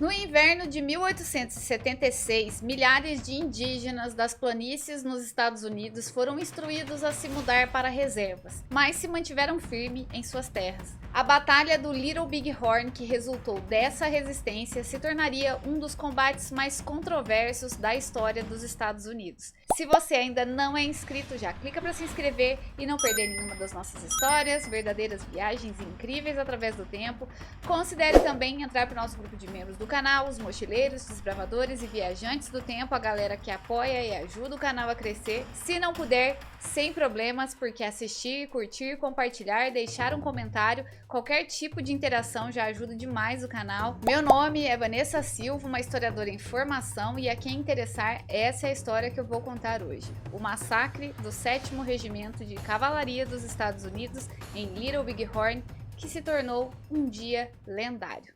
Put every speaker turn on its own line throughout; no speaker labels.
No inverno de 1876, milhares de indígenas das planícies nos Estados Unidos foram instruídos a se mudar para reservas, mas se mantiveram firmes em suas terras. A Batalha do Little Big Horn, que resultou dessa resistência, se tornaria um dos combates mais controversos da história dos Estados Unidos. Se você ainda não é inscrito, já clica para se inscrever e não perder nenhuma das nossas histórias, verdadeiras viagens incríveis através do tempo. Considere também entrar para o nosso grupo de membros do canal, os mochileiros, desbravadores e viajantes do tempo, a galera que apoia e ajuda o canal a crescer. Se não puder, sem problemas, porque assistir, curtir, compartilhar, deixar um comentário, qualquer tipo de interação já ajuda demais o canal. Meu nome é Vanessa Silva, uma historiadora em formação, e a quem interessar, essa é a história que eu vou contar hoje. O massacre do 7º Regimento de Cavalaria dos Estados Unidos em Little Big Horn, que se tornou um dia lendário.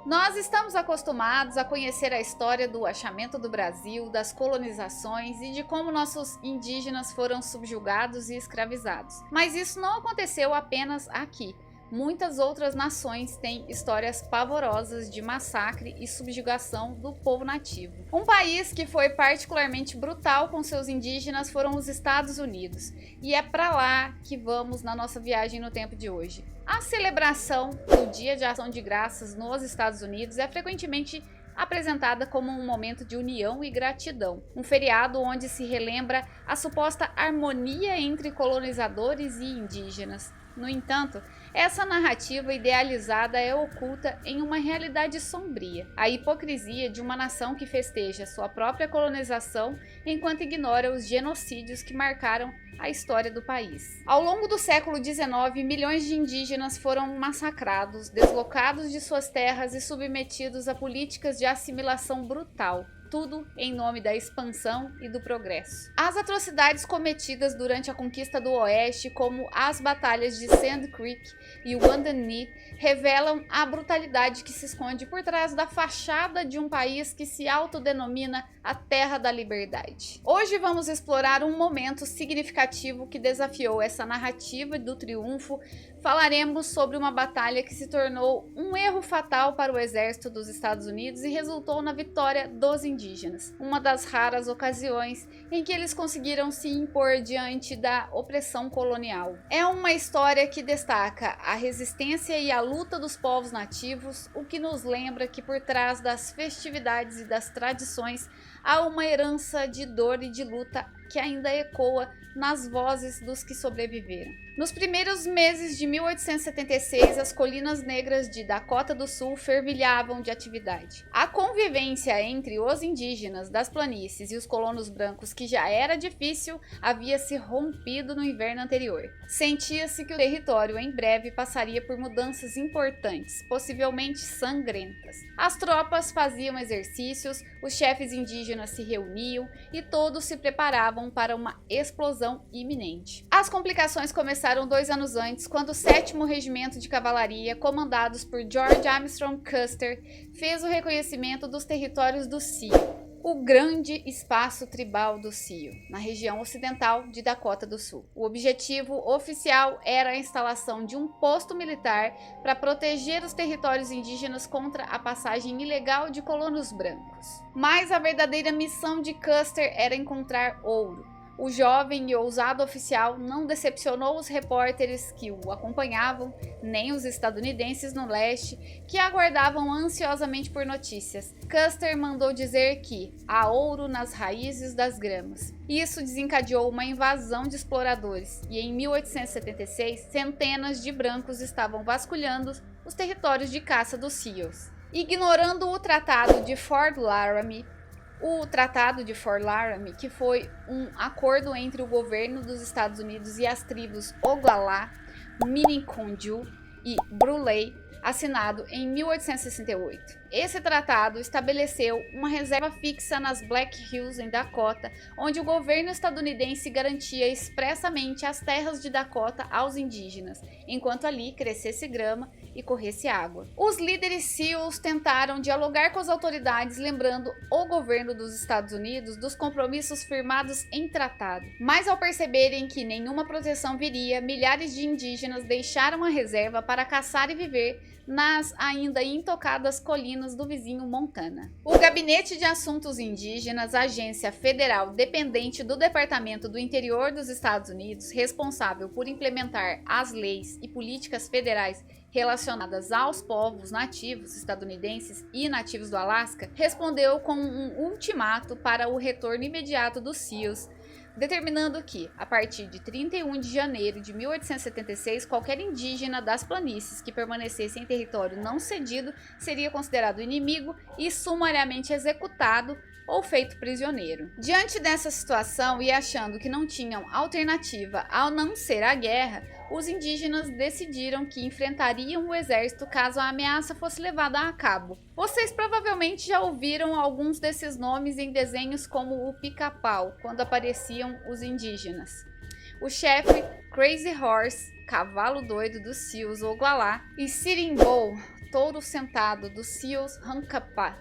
Nós estamos acostumados a conhecer a história do achamento do Brasil, das colonizações e de como nossos indígenas foram subjugados e escravizados. Mas isso não aconteceu apenas aqui. Muitas outras nações têm histórias pavorosas de massacre e subjugação do povo nativo. Um país que foi particularmente brutal com seus indígenas foram os Estados Unidos, e é para lá que vamos na nossa viagem no tempo de hoje. A celebração do Dia de Ação de Graças nos Estados Unidos é frequentemente apresentada como um momento de união e gratidão, um feriado onde se relembra a suposta harmonia entre colonizadores e indígenas. No entanto, essa narrativa idealizada é oculta em uma realidade sombria, a hipocrisia de uma nação que festeja sua própria colonização enquanto ignora os genocídios que marcaram a história do país. Ao longo do século XIX, milhões de indígenas foram massacrados, deslocados de suas terras e submetidos a políticas de assimilação brutal. Tudo em nome da expansão e do progresso. As atrocidades cometidas durante a conquista do Oeste, como as batalhas de Sand Creek e Wounded Knee, revelam a brutalidade que se esconde por trás da fachada de um país que se autodenomina a Terra da Liberdade. Hoje vamos explorar um momento significativo que desafiou essa narrativa do triunfo. Falaremos sobre uma batalha que se tornou um erro fatal para o exército dos Estados Unidos e resultou na vitória dos indígenas, uma das raras ocasiões em que eles conseguiram se impor diante da opressão colonial. É uma história que destaca a resistência e a luta dos povos nativos, o que nos lembra que por trás das festividades e das tradições há uma herança de dor e de luta que ainda ecoa nas vozes dos que sobreviveram. Nos primeiros meses de 1876, as colinas negras de Dakota do Sul fervilhavam de atividade. A convivência entre os indígenas das planícies e os colonos brancos, que já era difícil, havia se rompido no inverno anterior. Sentia-se que o território em breve passaria por mudanças importantes, possivelmente sangrentas. As tropas faziam exercícios, os chefes indígenas se reuniam e todos se preparavam para uma explosão iminente. As complicações começaram 2 anos antes, quando o 7º Regimento de Cavalaria, comandados por George Armstrong Custer, fez o reconhecimento dos territórios do Sioux, o grande espaço tribal do Sioux, na região ocidental de Dakota do Sul. O objetivo oficial era a instalação de um posto militar para proteger os territórios indígenas contra a passagem ilegal de colonos brancos. Mas a verdadeira missão de Custer era encontrar ouro. O jovem e ousado oficial não decepcionou os repórteres que o acompanhavam, nem os estadunidenses no leste, que aguardavam ansiosamente por notícias. Custer mandou dizer que há ouro nas raízes das gramas. Isso desencadeou uma invasão de exploradores, e em 1876, centenas de brancos estavam vasculhando os territórios de caça dos Sioux. Ignorando o Tratado de Fort Laramie, que foi um acordo entre o governo dos Estados Unidos e as tribos Oglala, Minicondiu e Bruley, assinado em 1868. Esse tratado estabeleceu uma reserva fixa nas Black Hills, em Dakota, onde o governo estadunidense garantia expressamente as terras de Dakota aos indígenas, enquanto ali crescesse grama e corresse água. Os líderes SEALs tentaram dialogar com as autoridades, lembrando o governo dos Estados Unidos dos compromissos firmados em tratado. Mas ao perceberem que nenhuma proteção viria, milhares de indígenas deixaram a reserva para caçar e viver nas ainda intocadas colinas do vizinho Montana. O Gabinete de Assuntos Indígenas, agência federal dependente do Departamento do Interior dos Estados Unidos, responsável por implementar as leis e políticas federais relacionadas aos povos nativos estadunidenses e nativos do Alasca, respondeu com um ultimato para o retorno imediato dos SEALs, determinando que, a partir de 31 de janeiro de 1876, qualquer indígena das planícies que permanecesse em território não cedido seria considerado inimigo e sumariamente executado ou feito prisioneiro. Diante dessa situação e achando que não tinham alternativa ao não ser a guerra, os indígenas decidiram que enfrentariam o exército caso a ameaça fosse levada a cabo. Vocês provavelmente já ouviram alguns desses nomes em desenhos como o Pica-Pau, quando apareciam os indígenas. O chefe Crazy Horse, cavalo doido dos SEALs Oglala, e Sirimbou, touro sentado dos SEALs Hankapá,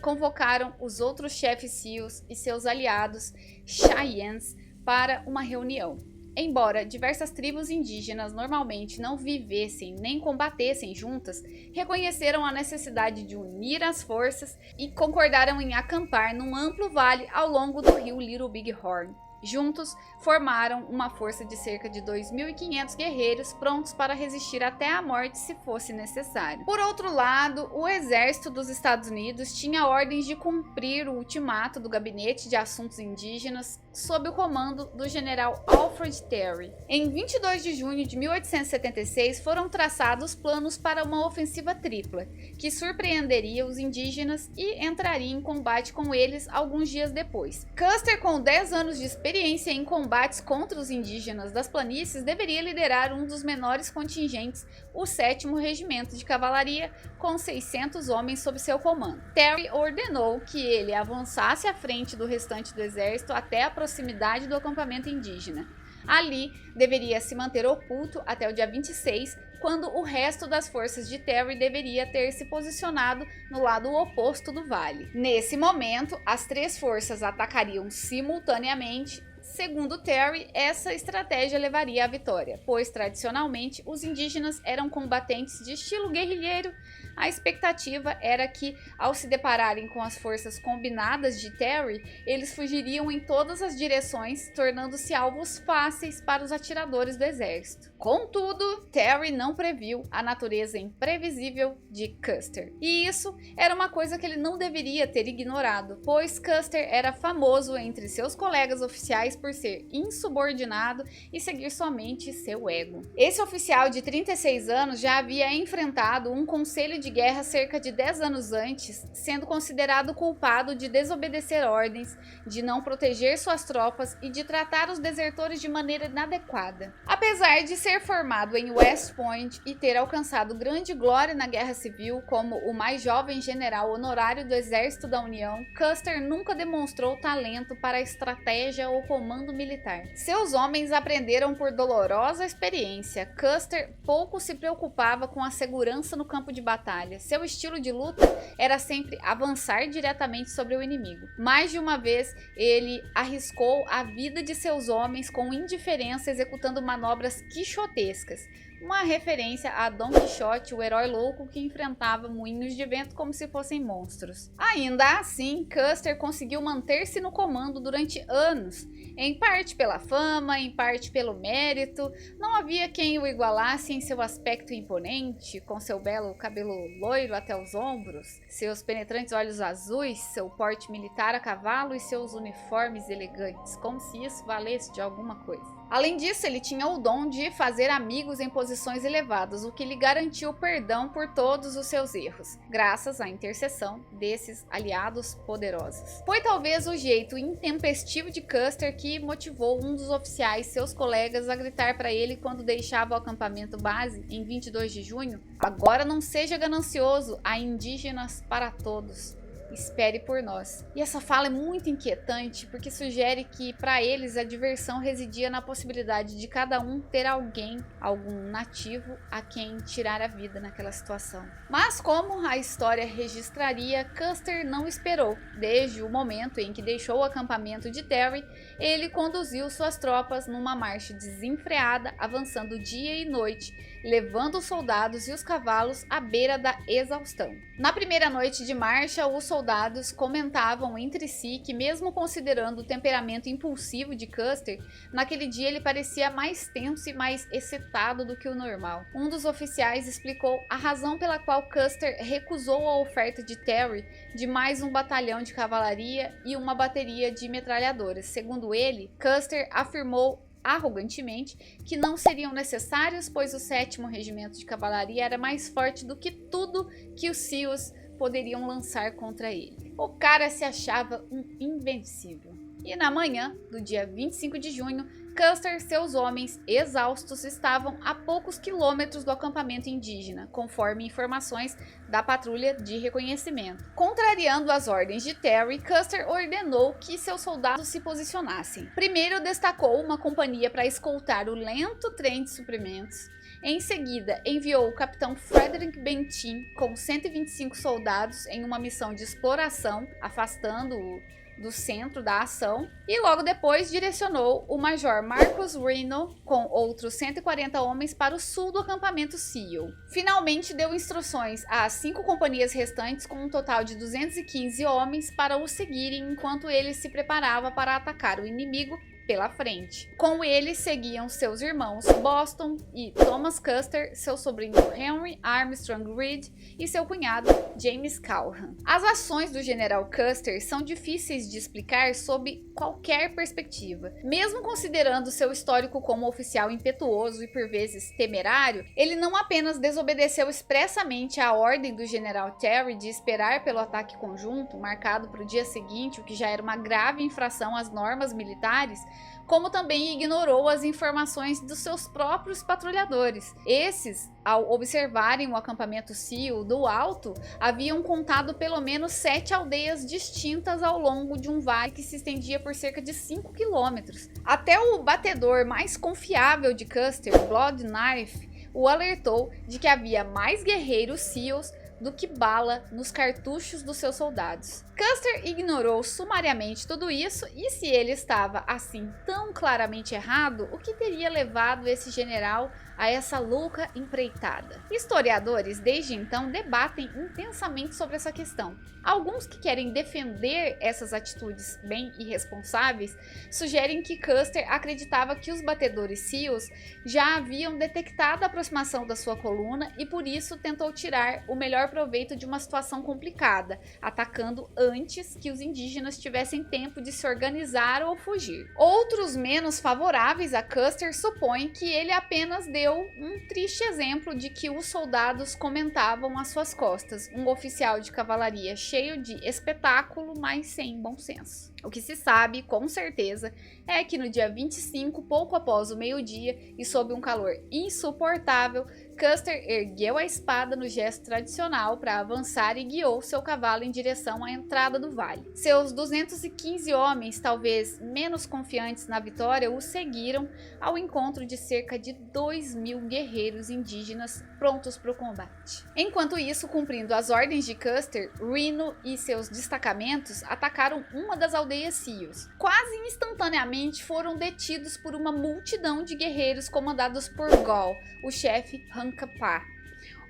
convocaram os outros chefes SEALs e seus aliados Cheyennes para uma reunião. Embora diversas tribos indígenas normalmente não vivessem nem combatessem juntas, reconheceram a necessidade de unir as forças e concordaram em acampar num amplo vale ao longo do rio Little Big Horn. Juntos, formaram uma força de cerca de 2.500 guerreiros prontos para resistir até a morte se fosse necessário. Por outro lado, o exército dos Estados Unidos tinha ordens de cumprir o ultimato do Gabinete de Assuntos Indígenas sob o comando do general Alfred Terry. Em 22 de junho de 1876, foram traçados planos para uma ofensiva tripla, que surpreenderia os indígenas e entraria em combate com eles alguns dias depois. Custer, com 10 anos de experiência em combates contra os indígenas das planícies, deveria liderar um dos menores contingentes, o 7º Regimento de Cavalaria, com 600 homens sob seu comando. Terry ordenou que ele avançasse à frente do restante do exército até a proximidade do acampamento indígena. Ali, deveria se manter oculto até o dia 26, quando o resto das forças de Terry deveria ter se posicionado no lado oposto do vale. Nesse momento, as 3 forças atacariam simultaneamente. Segundo Terry, essa estratégia levaria à vitória, pois tradicionalmente os indígenas eram combatentes de estilo guerrilheiro. A expectativa era que, ao se depararem com as forças combinadas de Terry, eles fugiriam em todas as direções, tornando-se alvos fáceis para os atiradores do exército. Contudo, Terry não previu a natureza imprevisível de Custer. E isso era uma coisa que ele não deveria ter ignorado, pois Custer era famoso entre seus colegas oficiais por ser insubordinado e seguir somente seu ego. Esse oficial de 36 anos já havia enfrentado um conselho de guerra cerca de 10 anos antes, sendo considerado culpado de desobedecer ordens, de não proteger suas tropas e de tratar os desertores de maneira inadequada. Apesar de ser formado em West Point e ter alcançado grande glória na Guerra Civil como o mais jovem general honorário do Exército da União, Custer nunca demonstrou talento para a estratégia ou comando militar. Seus homens aprenderam por dolorosa experiência. Custer pouco se preocupava com a segurança no campo de batalha. Seu estilo de luta era sempre avançar diretamente sobre o inimigo. Mais de uma vez, ele arriscou a vida de seus homens com indiferença, executando manobras quixotescas. Uma referência a Don Quixote, o herói louco que enfrentava moinhos de vento como se fossem monstros. Ainda assim, Custer conseguiu manter-se no comando durante anos, em parte pela fama, em parte pelo mérito. Não havia quem o igualasse em seu aspecto imponente, com seu belo cabelo loiro até os ombros, seus penetrantes olhos azuis, seu porte militar a cavalo e seus uniformes elegantes, como se isso valesse de alguma coisa. Além disso, ele tinha o dom de fazer amigos em posições elevadas, o que lhe garantiu perdão por todos os seus erros, graças à intercessão desses aliados poderosos. Foi talvez o jeito intempestivo de Custer que motivou um dos oficiais, seus colegas, a gritar para ele quando deixava o acampamento base em 22 de junho: "Agora não seja ganancioso, há indígenas para todos." espere por nós. E essa fala é muito inquietante porque sugere que para eles a diversão residia na possibilidade de cada um ter alguém, algum nativo, a quem tirar a vida naquela situação. Mas como a história registraria, Custer não esperou. Desde o momento em que deixou o acampamento de Terry, ele conduziu suas tropas numa marcha desenfreada, avançando dia e noite, levando os soldados e os cavalos à beira da exaustão. Na primeira noite de marcha, os soldados comentavam entre si que, mesmo considerando o temperamento impulsivo de Custer, naquele dia ele parecia mais tenso e mais excitado do que o normal. Um dos oficiais explicou a razão pela qual Custer recusou a oferta de Terry de mais um batalhão de cavalaria e uma bateria de metralhadoras. Segundo ele, Custer afirmou arrogantemente que não seriam necessários, pois o 7º Regimento de Cavalaria era mais forte do que tudo que os Sioux poderiam lançar contra ele. O cara se achava um invencível. E na manhã do dia 25 de junho, Custer e seus homens, exaustos, estavam a poucos quilômetros do acampamento indígena, conforme informações da patrulha de reconhecimento. Contrariando as ordens de Terry, Custer ordenou que seus soldados se posicionassem. Primeiro destacou uma companhia para escoltar o lento trem de suprimentos. Em seguida, enviou o capitão Frederick Bentin com 125 soldados em uma missão de exploração, afastando-o do centro da ação, e logo depois direcionou o major Marcus Reno com outros 140 homens para o sul do acampamento Sioux. Finalmente deu instruções às 5 companhias restantes com um total de 215 homens para o seguirem enquanto ele se preparava para atacar o inimigo pela frente. Com ele seguiam seus irmãos Boston e Thomas Custer, seu sobrinho Henry Armstrong Reed e seu cunhado James Calhoun. As ações do general Custer são difíceis de explicar sob qualquer perspectiva. Mesmo considerando seu histórico como oficial impetuoso e por vezes temerário, ele não apenas desobedeceu expressamente a ordem do general Terry de esperar pelo ataque conjunto, marcado para o dia seguinte, o que já era uma grave infração às normas militares, como também ignorou as informações dos seus próprios patrulhadores. Esses, ao observarem o acampamento Sioux do alto, haviam contado pelo menos 7 aldeias distintas ao longo de um vale que se estendia por cerca de 5 quilômetros. Até o batedor mais confiável de Custer, Blood Knife, o alertou de que havia mais guerreiros Sioux do que bala nos cartuchos dos seus soldados. Custer ignorou sumariamente tudo isso, e se ele estava assim tão claramente errado, o que teria levado esse general a essa louca empreitada? Historiadores desde então debatem intensamente sobre essa questão. Alguns que querem defender essas atitudes bem irresponsáveis sugerem que Custer acreditava que os batedores Sioux já haviam detectado a aproximação da sua coluna e por isso tentou tirar o melhor proveito de uma situação complicada, atacando antes que os indígenas tivessem tempo de se organizar ou fugir. Outros menos favoráveis a Custer supõem que ele apenas deu um triste exemplo de que os soldados comentavam às suas costas, um oficial de cavalaria cheio de espetáculo, mas sem bom senso. O que se sabe, com certeza, é que no dia 25, pouco após o meio-dia e sob um calor insuportável, Custer ergueu a espada no gesto tradicional para avançar e guiou seu cavalo em direção à entrada do vale. Seus 215 homens, talvez menos confiantes na vitória, o seguiram ao encontro de cerca de 2.000 guerreiros indígenas prontos para o combate. Enquanto isso, cumprindo as ordens de Custer, Reno e seus destacamentos atacaram uma das aldeias Sioux. Quase instantaneamente foram detidos por uma multidão de guerreiros comandados por Gol, o chefe Hankapá.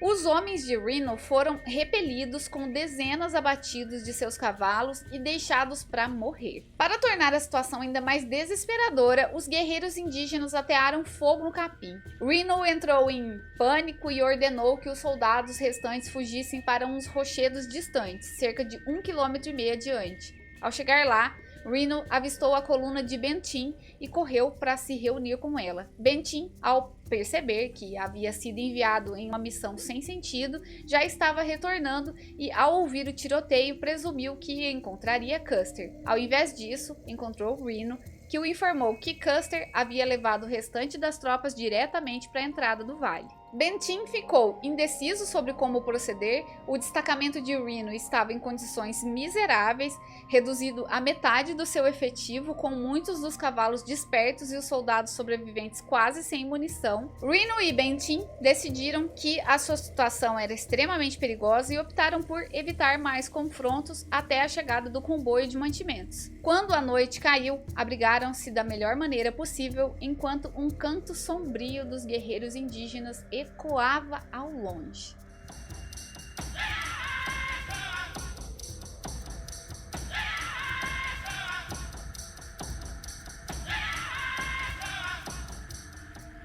Os homens de Reno foram repelidos com dezenas abatidos de seus cavalos e deixados para morrer. Para tornar a situação ainda mais desesperadora, os guerreiros indígenas atearam fogo no capim. Reno entrou em pânico e ordenou que os soldados restantes fugissem para uns rochedos distantes, cerca de 1,5 km adiante. Ao chegar lá, Reno avistou a coluna de Bentin e correu para se reunir com ela. Bentin, ao perceber que havia sido enviado em uma missão sem sentido, já estava retornando e, ao ouvir o tiroteio, presumiu que encontraria Custer. Ao invés disso, encontrou Reno, que o informou que Custer havia levado o restante das tropas diretamente para a entrada do vale. Bentinho ficou indeciso sobre como proceder. O destacamento de Reno estava em condições miseráveis, reduzido à metade do seu efetivo, com muitos dos cavalos despertos e os soldados sobreviventes quase sem munição. Reno e Bentinho decidiram que a sua situação era extremamente perigosa e optaram por evitar mais confrontos até a chegada do comboio de mantimentos. Quando a noite caiu, abrigaram-se da melhor maneira possível, enquanto um canto sombrio dos guerreiros indígenas ecoava ao longe.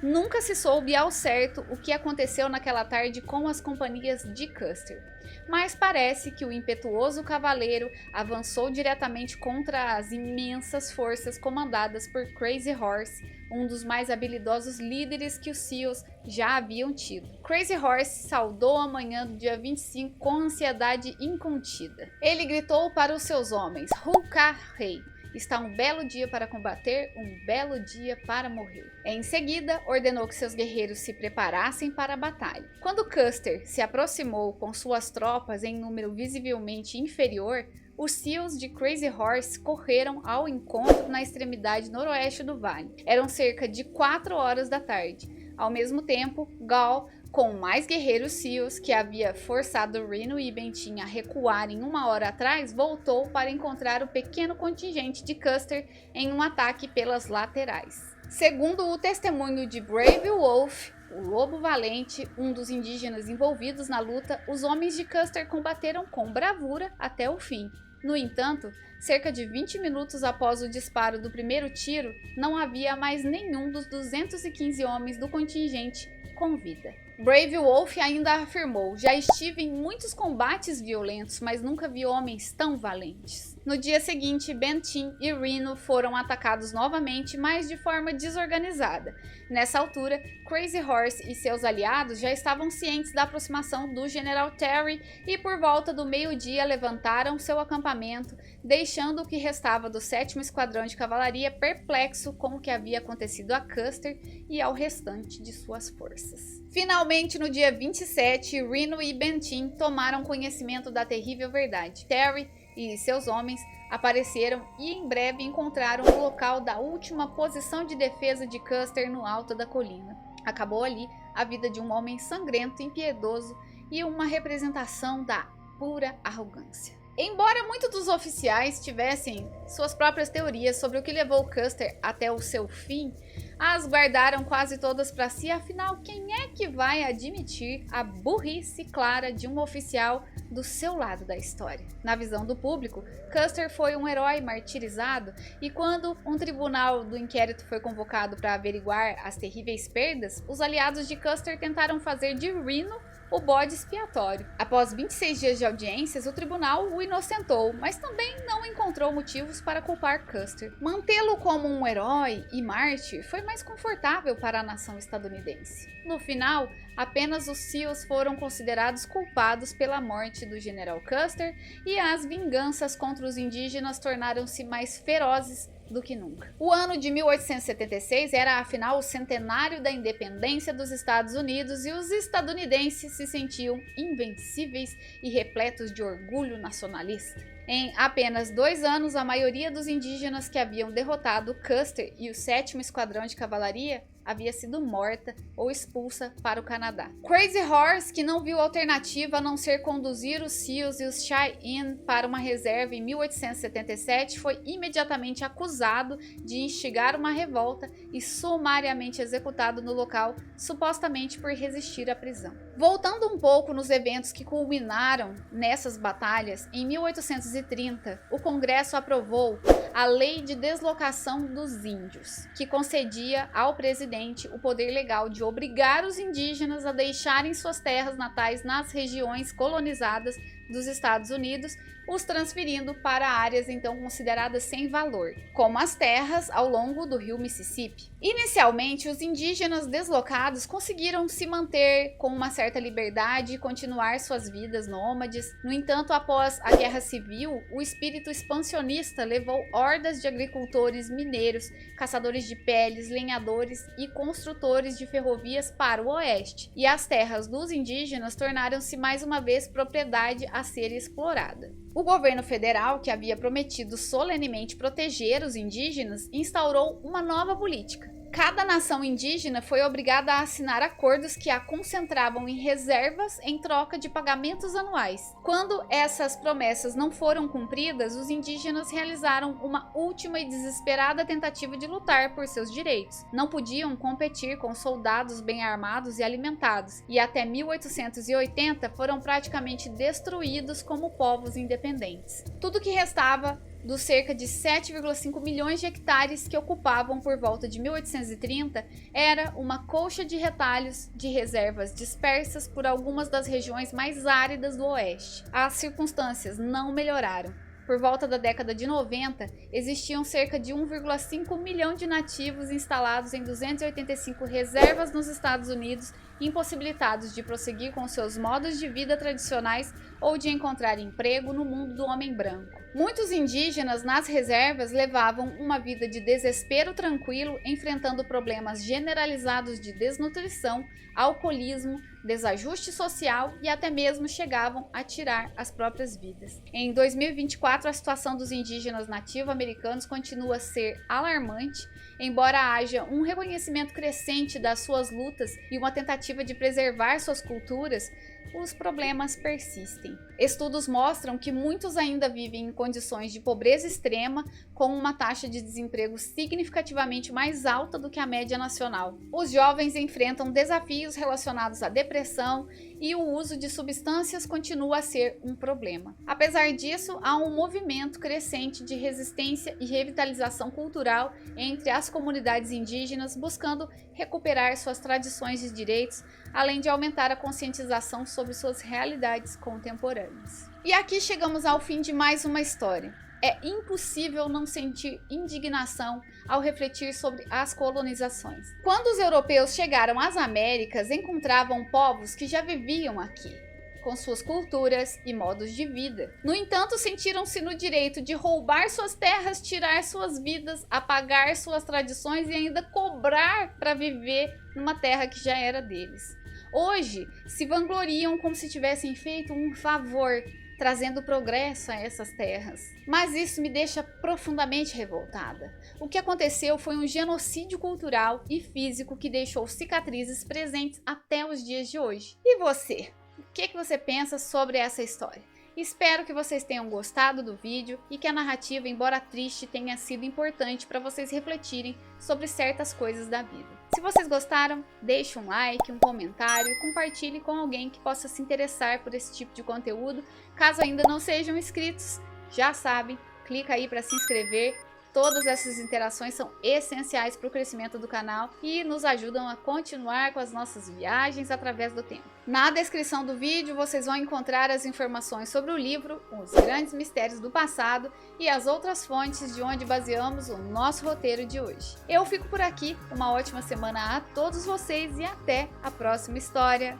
Nunca se soube ao certo o que aconteceu naquela tarde com as companhias de Custer, mas parece que o impetuoso cavaleiro avançou diretamente contra as imensas forças comandadas por Crazy Horse, um dos mais habilidosos líderes que os Seals já haviam tido. Crazy Horse saudou a manhã do dia 25 com ansiedade incontida. Ele gritou para os seus homens: "Hulka Rei! Está um belo dia para combater, um belo dia para morrer." Em seguida, ordenou que seus guerreiros se preparassem para a batalha. Quando Custer se aproximou com suas tropas em número visivelmente inferior, os Seals de Crazy Horse correram ao encontro na extremidade noroeste do vale. Eram cerca de 4 horas da tarde. Ao mesmo tempo, Gall, com mais guerreiros Seals que havia forçado Reno e Bentinho a recuarem 1 hora atrás, voltou para encontrar o pequeno contingente de Custer em um ataque pelas laterais. Segundo o testemunho de Brave Wolf, o Lobo Valente, um dos indígenas envolvidos na luta, os homens de Custer combateram com bravura até o fim. No entanto, cerca de 20 minutos após o disparo do primeiro tiro, não havia mais nenhum dos 215 homens do contingente com vida. Brave Wolf ainda afirmou: "Já estive em muitos combates violentos, mas nunca vi homens tão valentes." No dia seguinte, Bentinho e Reno foram atacados novamente, mas de forma desorganizada. Nessa altura, Crazy Horse e seus aliados já estavam cientes da aproximação do General Terry e por volta do meio-dia levantaram seu acampamento, deixando o que restava do 7º Esquadrão de Cavalaria perplexo com o que havia acontecido a Custer e ao restante de suas forças. Finalmente, no dia 27, Reno e Bentinho tomaram conhecimento da terrível verdade. Terry e seus homens apareceram e em breve encontraram o local da última posição de defesa de Custer no alto da colina. Acabou ali a vida de um homem sangrento, impiedoso e uma representação da pura arrogância. Embora muitos dos oficiais tivessem suas próprias teorias sobre o que levou Custer até o seu fim, as guardaram quase todas para si. Afinal, quem é que vai admitir a burrice clara de um oficial do seu lado da história? Na visão do público, Custer foi um herói martirizado, e quando um tribunal do inquérito foi convocado para averiguar as terríveis perdas, os aliados de Custer tentaram fazer de Reno o bode expiatório. Após 26 dias de audiências, o tribunal o inocentou, mas também não encontrou motivos para culpar Custer. Mantê-lo como um herói e mártir foi mais confortável para a nação estadunidense. No final, apenas os Seals foram considerados culpados pela morte do General Custer, e as vinganças contra os indígenas tornaram-se mais ferozes do que nunca. O ano de 1876 era, afinal, o centenário da independência dos Estados Unidos, e os estadunidenses se sentiam invencíveis e repletos de orgulho nacionalista. Em apenas 2 anos, a maioria dos indígenas que haviam derrotado Custer e o 7º Esquadrão de Cavalaria havia sido morta ou expulsa para o Canadá. Crazy Horse, que não viu alternativa a não ser conduzir os Seals e os Cheyenne para uma reserva em 1877, foi imediatamente acusado de instigar uma revolta e sumariamente executado no local, supostamente por resistir à prisão. Voltando um pouco nos eventos que culminaram nessas batalhas, em 1830, o Congresso aprovou a Lei de Deslocação dos Índios, que concedia ao presidente o poder legal de obrigar os indígenas a deixarem suas terras natais nas regiões colonizadas dos Estados Unidos, os transferindo para áreas então consideradas sem valor, como as terras ao longo do rio Mississippi. Inicialmente, os indígenas deslocados conseguiram se manter com uma certa liberdade e continuar suas vidas nômades. No entanto, após a Guerra Civil, o espírito expansionista levou hordas de agricultores, mineiros, caçadores de peles, lenhadores e construtores de ferrovias para o oeste, e as terras dos indígenas tornaram-se mais uma vez propriedade a ser explorada. O governo federal, que havia prometido solenemente proteger os indígenas, instaurou uma nova política. Cada nação indígena foi obrigada a assinar acordos que a concentravam em reservas em troca de pagamentos anuais. Quando essas promessas não foram cumpridas, os indígenas realizaram uma última e desesperada tentativa de lutar por seus direitos. Não podiam competir com soldados bem armados e alimentados, e até 1880 foram praticamente destruídos como povos independentes. Tudo que restava dos cerca de 7,5 milhões de hectares que ocupavam por volta de 1830, era uma colcha de retalhos de reservas dispersas por algumas das regiões mais áridas do oeste. As circunstâncias não melhoraram. Por volta da década de 90, existiam cerca de 1,5 milhão de nativos instalados em 285 reservas nos Estados Unidos, impossibilitados de prosseguir com seus modos de vida tradicionais ou de encontrar emprego no mundo do homem branco. Muitos indígenas nas reservas levavam uma vida de desespero tranquilo, enfrentando problemas generalizados de desnutrição, alcoolismo, desajuste social e até mesmo chegavam a tirar as próprias vidas. Em 2024, a situação dos indígenas nativo-americanos continua a ser alarmante, embora haja um reconhecimento crescente das suas lutas e uma tentativa de preservar suas culturas. Os problemas persistem. Estudos mostram que muitos ainda vivem em condições de pobreza extrema, com uma taxa de desemprego significativamente mais alta do que a média nacional. Os jovens enfrentam desafios relacionados à depressão e o uso de substâncias continua a ser um problema. Apesar disso, há um movimento crescente de resistência e revitalização cultural entre as comunidades indígenas, buscando recuperar suas tradições e direitos, além de aumentar a conscientização sobre suas realidades contemporâneas. E aqui chegamos ao fim de mais uma história. É impossível não sentir indignação ao refletir sobre as colonizações. Quando os europeus chegaram às Américas, encontravam povos que já viviam aqui, com suas culturas e modos de vida. No entanto, sentiram-se no direito de roubar suas terras, tirar suas vidas, apagar suas tradições e ainda cobrar para viver numa terra que já era deles. Hoje, se vangloriam como se tivessem feito um favor, trazendo progresso a essas terras. Mas isso me deixa profundamente revoltada. O que aconteceu foi um genocídio cultural e físico que deixou cicatrizes presentes até os dias de hoje. E você? O que você pensa sobre essa história? Espero que vocês tenham gostado do vídeo e que a narrativa, embora triste, tenha sido importante para vocês refletirem sobre certas coisas da vida. Se vocês gostaram, deixe um like, um comentário e compartilhe com alguém que possa se interessar por esse tipo de conteúdo. Caso ainda não sejam inscritos, já sabem, clica aí para se inscrever. Todas essas interações são essenciais para o crescimento do canal e nos ajudam a continuar com as nossas viagens através do tempo. Na descrição do vídeo vocês vão encontrar as informações sobre o livro Os Grandes Mistérios do Passado e as outras fontes de onde baseamos o nosso roteiro de hoje. Eu fico por aqui, uma ótima semana a todos vocês e até a próxima história!